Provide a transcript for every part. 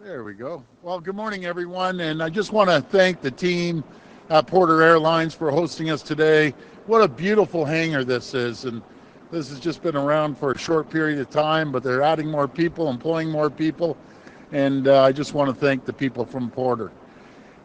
There we go. Well, good morning, everyone. And I just want to thank the team at Porter Airlines for hosting us today. What a beautiful hangar this is. And this has just been around for a short period of time, but they're adding more people, employing more people. And I just want to thank the people from Porter.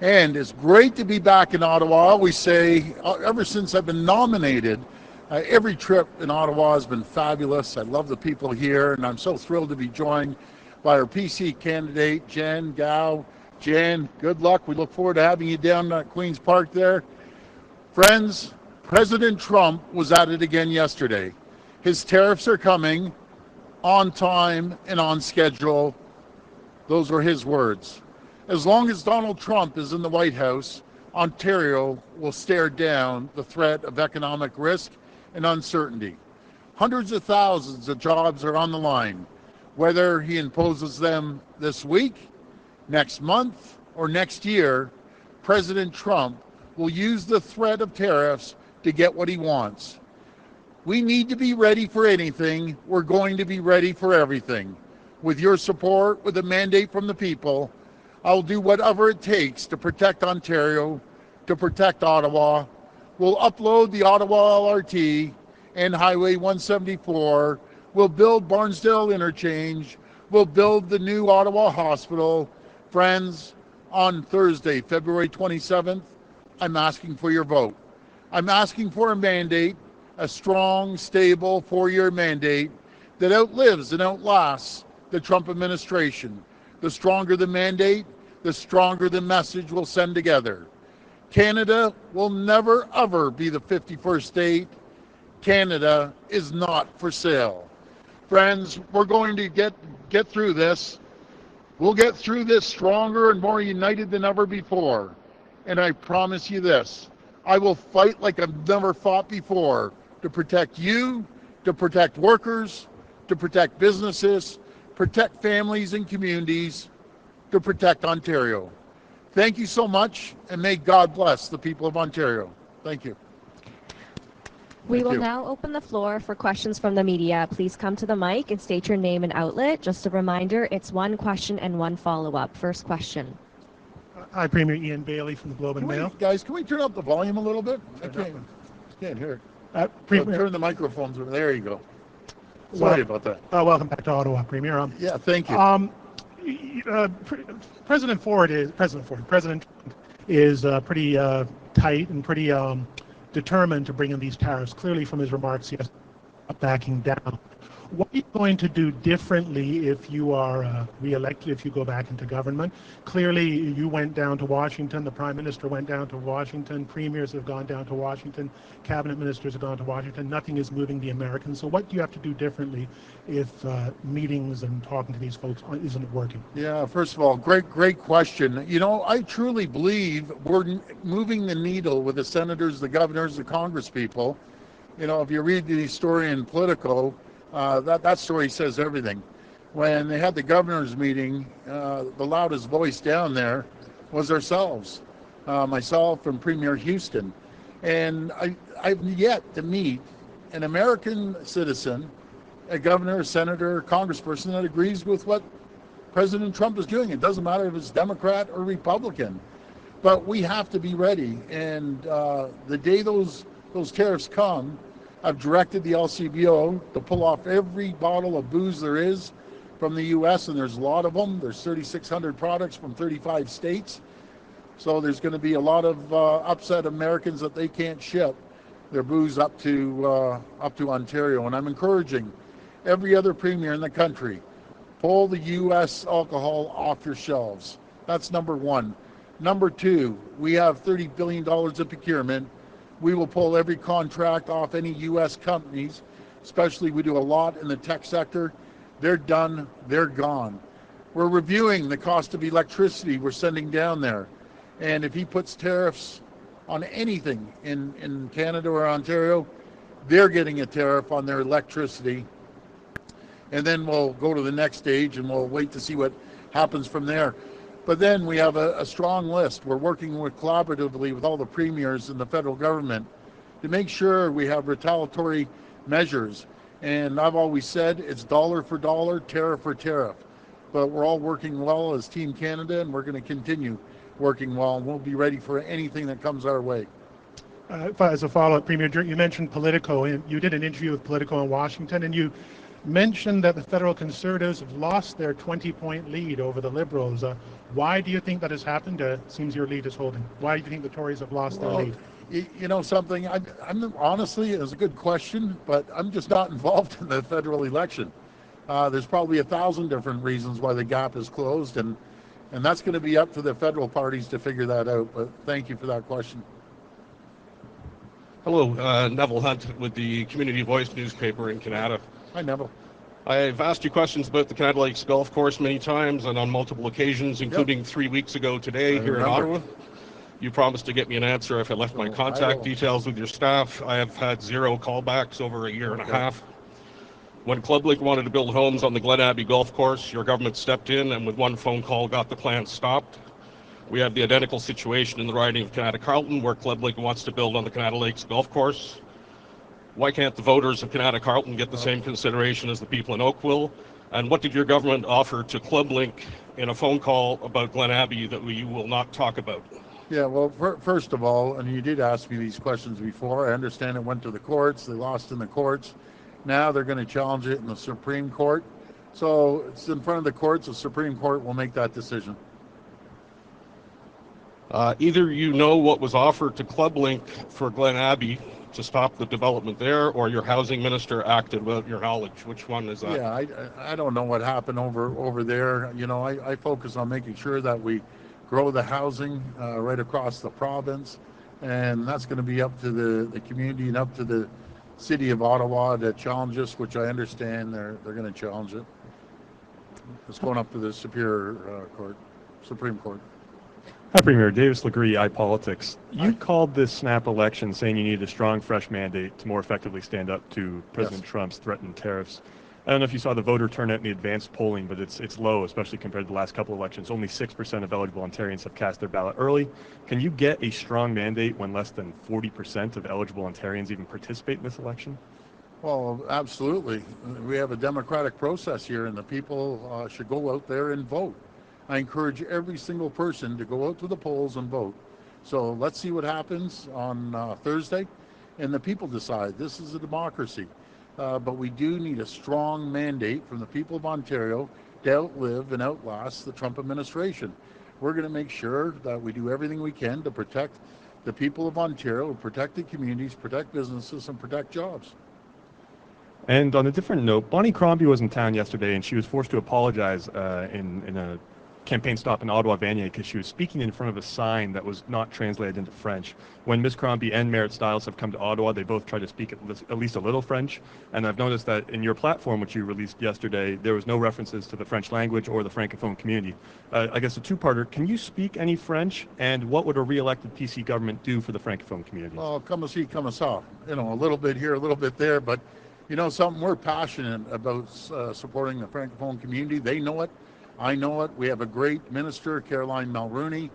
And it's great to be back in Ottawa. I always say, ever since I've been nominated, every trip in Ottawa has been fabulous. I love the people here, and I'm so thrilled to be joined by our PC candidate, Jen Gao. Jan, good luck. We look forward to having you down at Queen's Park there. Friends, President Trump was at it again yesterday. His tariffs are coming on time and on schedule. Those were his words. As long as Donald Trump is in the White House, Ontario will stare down the threat of economic risk and uncertainty. Hundreds of thousands of jobs are on the line. Whether he imposes them this week, next month, or next year, President Trump will use the threat of tariffs to get what he wants. We need to be ready for anything. We're going to be ready for everything. With your support, with a mandate from the people, I'll do whatever it takes to protect Ontario, to protect Ottawa. We'll upload the Ottawa LRT and Highway 174. We'll build Barnsdale Interchange. We'll build the new Ottawa Hospital. Friends, on Thursday, February 27th, I'm asking for your vote. I'm asking for a mandate, a strong, stable 4-year mandate that outlives and outlasts the Trump administration. The stronger the mandate, the stronger the message we'll send together. Canada will never, ever be the 51st state. Canada is not for sale. Friends, we're going to get through this. We'll get through this stronger and more united than ever before. And I promise you this, I will fight like I've never fought before to protect you, to protect workers, to protect businesses, protect families and communities, to protect Ontario. Thank you so much, and may God bless the people of Ontario. Thank you. We Thank will you. now open the floor for questions from the media. Please come to the mic and state your name and outlet. Just a reminder, it's one question and one follow-up. First question. Hi, Premier Ian Bailey from the Globe and Mail. Guys, can we turn up the volume a little bit? I can't hear. Premier, Turn the microphones over. There you go. Sorry about that. welcome back to Ottawa, Premier. Yeah, thank you. President Trump is pretty tight and pretty determined to bring in these tariffs. Clearly, from his remarks, he has backing down. What are you going to do differently if you are re-elected, if you go back into government? Clearly, you went down to Washington, the Prime Minister went down to Washington, premiers have gone down to Washington, cabinet ministers have gone to Washington. Nothing is moving the Americans. So what do you have to do differently if meetings and talking to these folks isn't working? Yeah, first of all, great question. You know, I truly believe we're moving the needle with the senators, the governors, the congresspeople. You know, if you read the story in Politico, that story says everything. When they had the governor's meeting, the loudest voice down there was ourselves, myself and Premier Houston. And I've yet to meet an American citizen, a governor, a senator, a congressperson that agrees with what President Trump is doing. It doesn't matter if it's Democrat or Republican. But we have to be ready. And the day those tariffs come, I've directed the LCBO to pull off every bottle of booze there is from the U.S., and there's a lot of them. There's 3,600 products from 35 states. So there's going to be a lot of upset Americans that they can't ship their booze up to Ontario. And I'm encouraging every other premier in the country, pull the U.S. alcohol off your shelves. That's number one. Number two, we have $30 billion of procurement. We will pull every contract off any U.S. companies, especially we do a lot in the tech sector. They're done, they're gone. We're reviewing the cost of electricity we're sending down there. And if he puts tariffs on anything in Canada or Ontario, they're getting a tariff on their electricity. And then we'll go to the next stage and we'll wait to see what happens from there. But then we have a strong list. We're working collaboratively with all the premiers in the federal government to make sure we have retaliatory measures. And I've always said it's dollar for dollar, tariff for tariff. but we're all working well as Team Canada, and we're going to continue working well, and we'll be ready for anything that comes our way. As a follow-up, Premier, you mentioned Politico. You did an interview with Politico in Washington, and you mentioned that the federal Conservatives have lost their 20-point lead over the Liberals. Why do you think that has happened? It seems your lead is holding. Why do you think the Tories have lost their lead? You know something, I'm honestly, it's a good question, but I'm just not involved in the federal election. There's probably 1,000 different reasons why the gap is closed, and that's going to be up to the federal parties to figure that out. But thank you for that question. Hello, Neville Hunt with the Community Voice newspaper in Canada. Hi, Neville. I've asked you questions about the Canada Lakes Golf Course many times and on multiple occasions, including 3 weeks ago today here in Ottawa. You promised to get me an answer if I left my contact details with your staff. I have had 0 callbacks over a year and a half. When Club Link wanted to build homes on the Glen Abbey Golf Course, your government stepped in and with one phone call got the plan stopped. We have the identical situation in the riding of Canada Carleton, where Club Link wants to build on the Canada Lakes Golf Course. Why can't the voters of Canada Carleton get the same consideration as the people in Oakville? And what did your government offer to Club Link in a phone call about Glen Abbey that we will not talk about? Yeah, well, first of all, and you did ask me these questions before, I understand it went to the courts, they lost in the courts. Now they're going to challenge it in the Supreme Court. So it's in front of the courts, the Supreme Court will make that decision. Either you know what was offered to Club Link for Glen Abbey to stop the development there, or your housing minister acted without your knowledge. Which one is that? Yeah, I don't know what happened over there. You know, I focus on making sure that we grow the housing right across the province, and that's going to be up to the community and up to the city of Ottawa to challenge us, which I understand they're going to challenge it. It's going up to the Supreme Court. Hi, Premier. Davis Legree, iPolitics. You called this snap election saying you needed a strong, fresh mandate to more effectively stand up to President Trump's threatened tariffs. I don't know if you saw the voter turnout in the advanced polling, but it's low, especially compared to the last couple of elections. Only 6% of eligible Ontarians have cast their ballot early. Can you get a strong mandate when less than 40% of eligible Ontarians even participate in this election? Well, absolutely. We have a democratic process here, and the people should go out there and vote. I encourage every single person to go out to the polls and vote. So let's see what happens on Thursday, and the people decide. This is a democracy. But we do need a strong mandate from the people of Ontario to outlive and outlast the Trump administration. We're going to make sure that we do everything we can to protect the people of Ontario, protect the communities, protect businesses, and protect jobs. And on a different note, Bonnie Crombie was in town yesterday, and she was forced to apologize in a campaign stop in Ottawa Vanier because she was speaking in front of a sign that was not translated into French. When Ms. Crombie and Merritt Stiles have come to Ottawa, they both try to speak at least a little French. And I've noticed that in your platform, which you released yesterday, there was no references to the French language or the Francophone community. I guess a two-parter, can you speak any French? And what would a re-elected PC government do for the Francophone community? Well, comme ci, comme ça. You know, a little bit here, a little bit there, but you know something, we're passionate about supporting the Francophone community. They know it. I know it. We have a great minister, Caroline Mulroney.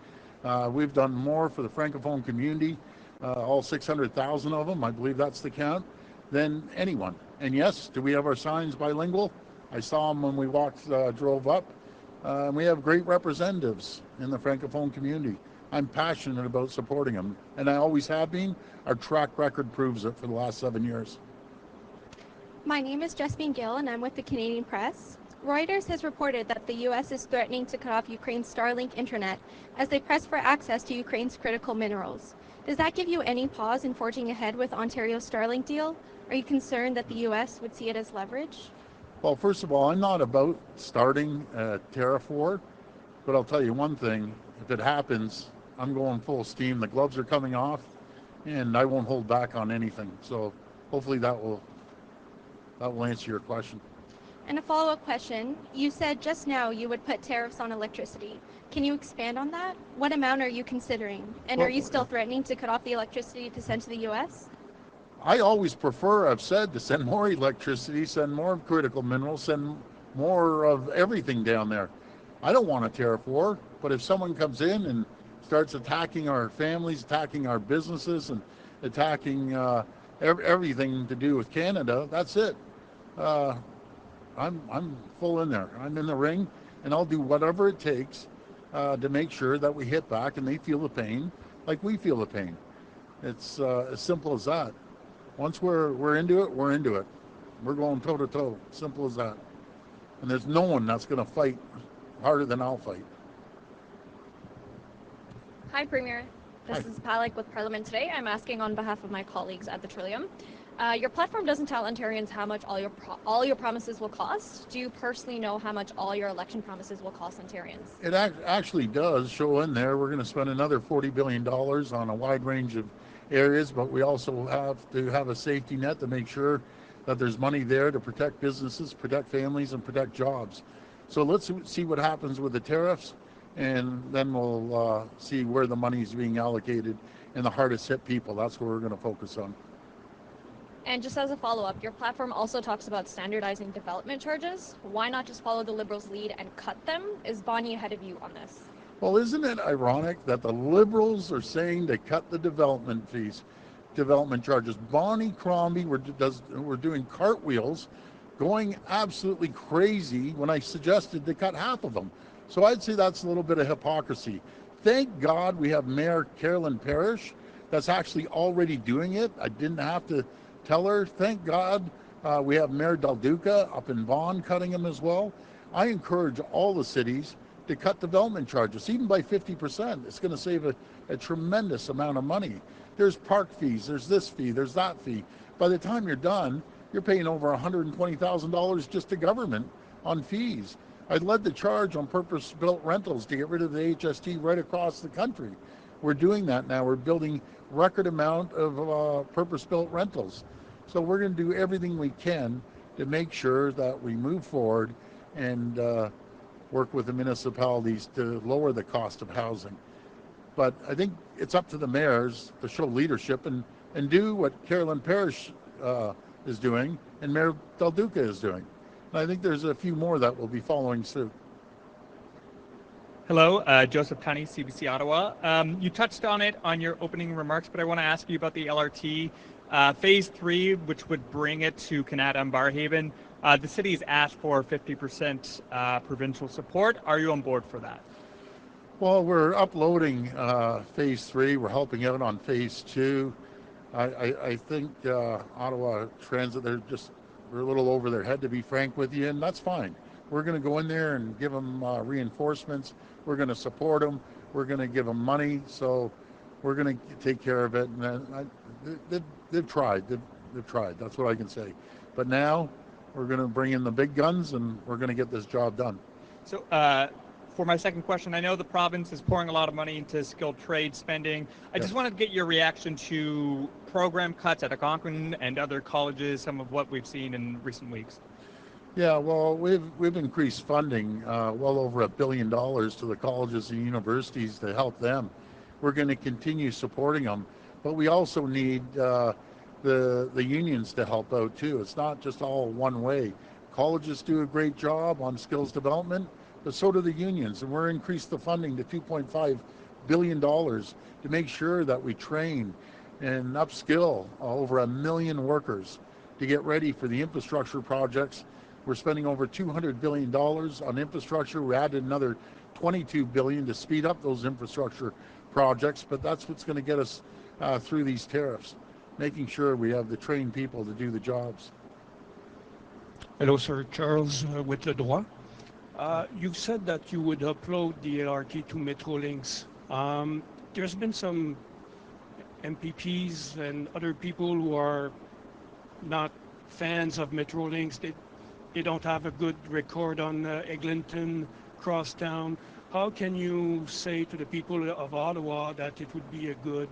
We've done more for the Francophone community, all 600,000 of them, I believe that's the count, than anyone. And yes, do we have our signs bilingual? I saw them when we drove up. And we have great representatives in the Francophone community. I'm passionate about supporting them, and I always have been. Our track record proves it for the last 7 years. My name is Justine Gill, and I'm with the Canadian Press. Reuters has reported that the U.S. is threatening to cut off Ukraine's Starlink internet as they press for access to Ukraine's critical minerals. Does that give you any pause in forging ahead with Ontario's Starlink deal? Are you concerned that the U.S. would see it as leverage? Well, first of all, I'm not about starting a tariff war, but I'll tell you one thing. If it happens, I'm going full steam. The gloves are coming off, and I won't hold back on anything. So hopefully that will answer your question. And a follow-up question. You said just now you would put tariffs on electricity. Can you expand on that? What amount are you considering? And are you still threatening to cut off the electricity to send to the U.S.? I always prefer, I've said, to send more electricity, send more critical minerals, send more of everything down there. I don't want a tariff war, but if someone comes in and starts attacking our families, attacking our businesses, and attacking everything to do with Canada, that's it. I'm full in there. I'm in the ring. and I'll do whatever it takes to make sure that we hit back and they feel the pain like we feel the pain. It's as simple as that. Once we're into it, we're into it. We're going toe to toe. Simple as that. And there's no one that's going to fight harder than I'll fight. Hi, Premier. This is Palak with Parliament Today. I'm asking on behalf of my colleagues at the Trillium. Your platform doesn't tell Ontarians how much all your promises will cost. Do you personally know how much all your election promises will cost Ontarians? It actually does show in there. We're going to spend another $40 billion on a wide range of areas, but we also have to have a safety net to make sure that there's money there to protect businesses, protect families, and protect jobs. So let's see what happens with the tariffs, and then we'll see where the money is being allocated in the hardest hit people. That's what we're going to focus on. And just as a follow-up, your platform also talks about standardizing development charges. Why not just follow the Liberals' lead and cut them? Is Bonnie ahead of you on this? Well, isn't it ironic that the Liberals are saying to cut the development fees, development charges? Bonnie Crombie were doing cartwheels, going absolutely crazy when I suggested to cut half of them. So I'd say that's a little bit of hypocrisy. Thank God we have Mayor Carolyn Parrish that's actually already doing it. I didn't have to tell her. Thank God we have Mayor Del Duca up in Vaughan cutting them as well. I encourage all the cities to cut development charges, even by 50%. It's going to save a tremendous amount of money. There's park fees, there's this fee, there's that fee. By the time you're done, you're paying over $120,000 just to government on fees. I led the charge on purpose-built rentals to get rid of the HST right across the country. We're doing that now. We're building record amount of purpose-built rentals. So we're going to do everything we can to make sure that we move forward and work with the municipalities to lower the cost of housing. But I think it's up to the mayors to show leadership and do what Carolyn Parrish is doing and Mayor Del Duca is doing. And I think there's a few more that will be following suit. Hello, Joseph Tunney, CBC Ottawa. You touched on it on your opening remarks, but I want to ask you about the LRT. Phase 3, which would bring it to Canada and Barrhaven. The city's asked for 50% provincial support. Are you on board for that? Well, we're uploading Phase 3. We're helping out on Phase 2. I think Ottawa Transit, they're a little over their head, to be frank with you, and that's fine. We're going to go in there and give them reinforcements. We're going to support them. We're going to give them money. So we're going to take care of it. And they've tried. They've tried. That's what I can say. But now we're going to bring in the big guns and we're going to get this job done. So for my second question, I know the province is pouring a lot of money into skilled trade spending. I just wanted to get your reaction to program cuts at Algonquin and other colleges, some of what we've seen in recent weeks. Yeah, well, we've increased funding well over $1 billion to the colleges and universities to help them. We're going to continue supporting them, but we also need the unions to help out too. It's not just all one way. Colleges do a great job on skills development, but so do the unions, and we're increased the funding to $2.5 billion to make sure that we train and upskill over 1 million workers to get ready for the infrastructure projects. We're spending over $200 billion on infrastructure. We added another $22 billion to speed up those infrastructure projects, but that's what's going to get us through these tariffs, making sure we have the trained people to do the jobs. Hello, sir. Charles with Le Droit. You've said that you would upload the LRT to Metrolinx. There's been some MPPs and other people who are not fans of Metrolinx. They don't have a good record on Eglinton, Crosstown. How can you say to the people of Ottawa that it would be a good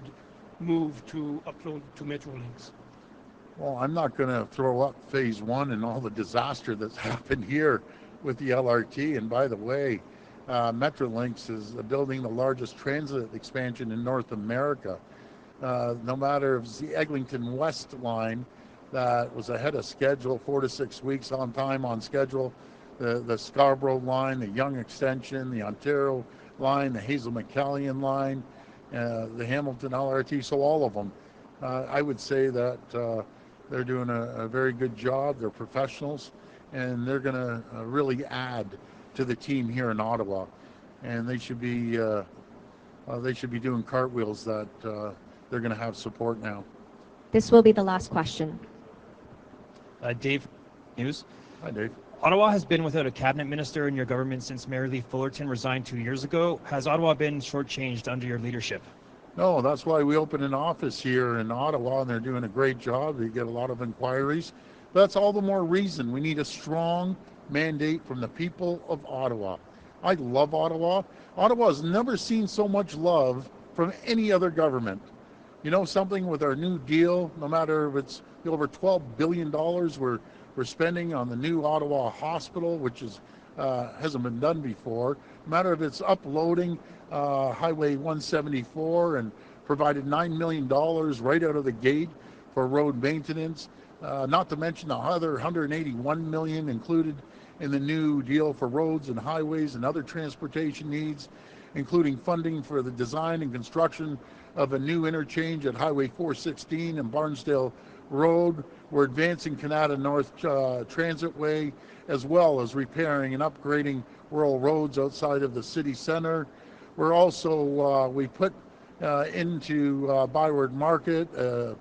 move to upload to Metrolinx? Well, I'm not going to throw up Phase 1 and all the disaster that's happened here with the LRT. And by the way, Metrolinx is building the largest transit expansion in North America. No matter if it's the Eglinton West line that was ahead of schedule, 4 to 6 weeks on time, on schedule, the Scarborough line, the Yonge extension, the Ontario line, the Hazel McCallion line, the Hamilton LRT, so all of them. I would say that they're doing a very good job. They're professionals, and they're going to really add to the team here in Ottawa, and they should be doing cartwheels that they're going to have support now. This will be the last question. Dave, News. Hi, Dave. Ottawa has been without a cabinet minister in your government since Mayor Lee Fullerton resigned 2 years ago. Has Ottawa been shortchanged under your leadership? No, that's why we opened an office here in Ottawa, and they're doing a great job. They get a lot of inquiries. But that's all the more reason we need a strong mandate from the people of Ottawa. I love Ottawa. Ottawa has never seen so much love from any other government. You know something, with our new deal, no matter if it's the over $12 billion we're spending on the new Ottawa hospital, which hasn't been done before. No matter if it's uploading Highway 174 and provided $9 million right out of the gate for road maintenance, not to mention the other $181 million included in the new deal for roads and highways and other transportation needs, including funding for the design and construction of a new interchange at Highway 416 and Barnsdale Road. We're advancing Canada North Transitway, as well as repairing and upgrading rural roads outside of the city center. We're also, we put into Byward Market a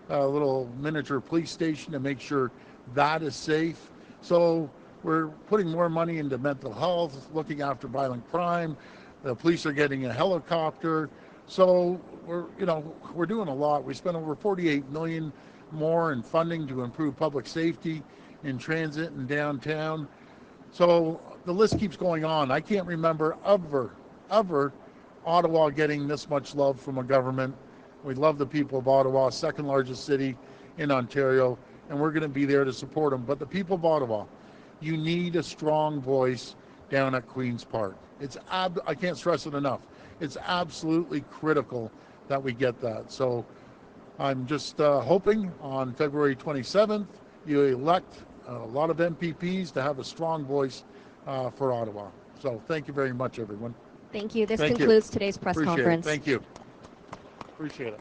little miniature police station to make sure that is safe. So we're putting more money into mental health, looking after violent crime. The police are getting a helicopter. So we're doing a lot. We spent over $48 million more in funding to improve public safety in transit and downtown. So the list keeps going on. I can't remember ever Ottawa getting this much love from a government. We love the people of Ottawa, second largest city in Ontario, and we're going to be there to support them. But the people of Ottawa, you need a strong voice down at Queen's Park. I can't stress it enough. It's absolutely critical that we get that. So I'm just hoping on February 27th, you elect a lot of MPPs to have a strong voice for Ottawa. So thank you very much, everyone. Thank you. This Thank you. concludes today's press Appreciate conference. it. Thank you. Appreciate it.